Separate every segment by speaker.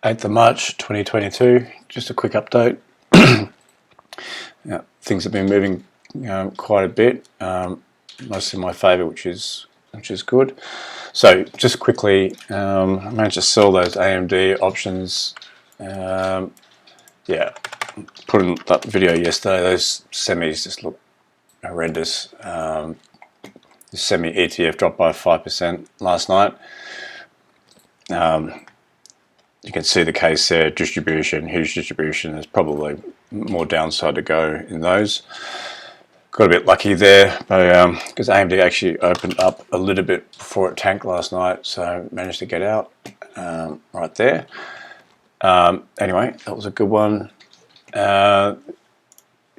Speaker 1: 8th of March 2022, just a quick update. Things have been moving quite a bit, mostly in my favour, which is good. So just quickly, I managed to sell those AMD options. Yeah, put in that video yesterday. Those semis just look horrendous. The semi ETF dropped by 5% last night. You can see the case there, distribution, huge distribution. There's probably more downside to go in those. Got a bit lucky there, because AMD actually opened up a little bit before it tanked last night, so managed to get out right there. Anyway, that was a good one. The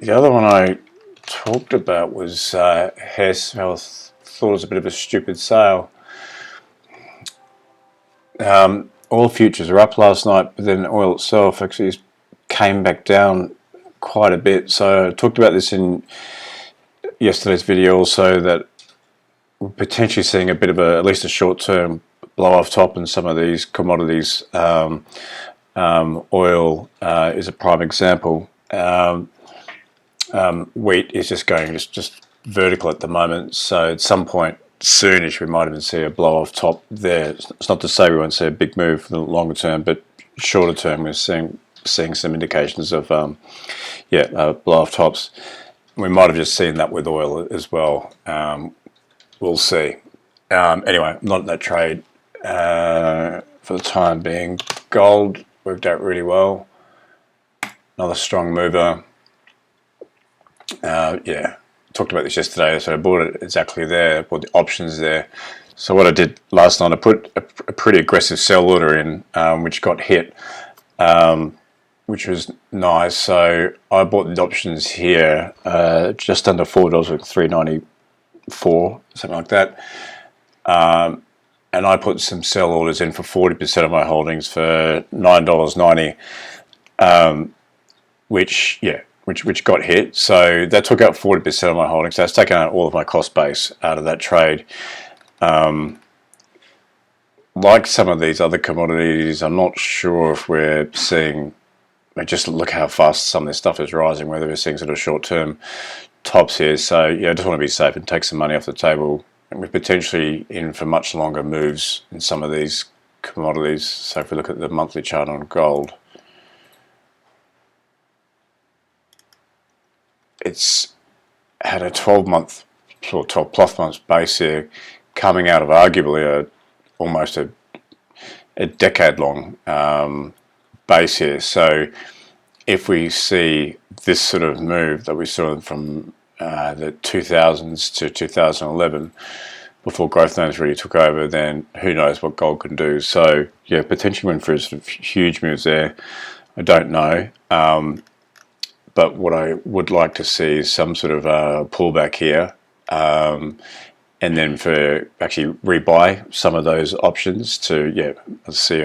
Speaker 1: other one I talked about was Hess. I thought it was a bit of a stupid sale. Oil futures are up last night, but then oil itself actually came back down quite a bit. So I talked about this in yesterday's video also, that we're potentially seeing a bit of at least a short-term blow-off top in some of these commodities. Oil is a prime example. Wheat is just going just vertical at the moment, so at some point soonish we might even see a blow-off top there. It's not to say we won't see a big move for the longer term, but shorter term we're seeing some indications of blow-off tops. We might have just seen that with oil as well. We'll see. Anyway, not in that trade for the time being. Gold worked out really well. Another strong mover. Talked about this yesterday, so I bought it exactly there, bought the options there. So what I did last night, I put a pretty aggressive sell order in, which got hit, which was nice. So I bought the options here, just under $4, like $3.94, something like that. And I put some sell orders in for 40% of my holdings for $9.90, which got hit. So that took out 40% of my holdings. So that's taken out all of my cost base out of that trade. Like some of these other commodities, I'm not sure if we're seeing, just look how fast some of this stuff is rising, whether we're seeing sort of short-term tops here. So yeah, I just want to be safe and take some money off the table. And we're potentially in for much longer moves in some of these commodities. So if we look at the monthly chart on gold, it's had a 12-month or 12+ months base here, coming out of arguably almost a decade-long base here. So if we see this sort of move that we saw from the 2000s to 2011, before growth names really took over, then who knows what gold can do. So yeah, potentially went for a sort of huge moves there. I don't know. But what I would like to see is some sort of pullback here, and then for actually rebuy some of those options to, let's see,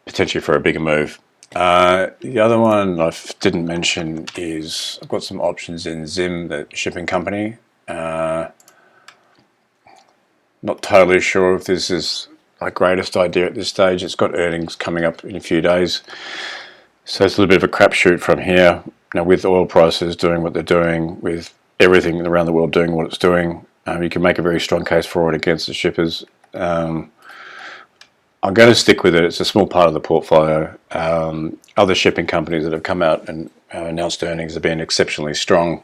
Speaker 1: potentially for a bigger move. The other one I didn't mention is I've got some options in Zim, the shipping company. Not totally sure if this is my greatest idea at this stage. It's got earnings coming up in a few days. So it's a little bit of a crapshoot from here. Now, with oil prices doing what they're doing, with everything around the world doing what it's doing, you can make a very strong case for it against the shippers. I'm going to stick with it. It's a small part of the portfolio. Other shipping companies that have come out and announced earnings have been exceptionally strong.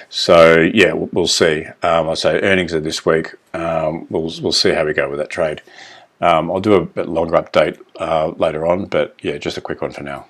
Speaker 1: So yeah, we'll see. I'll say earnings are this week. We'll see how we go with that trade. I'll do a bit longer update later on, but yeah, just a quick one for now.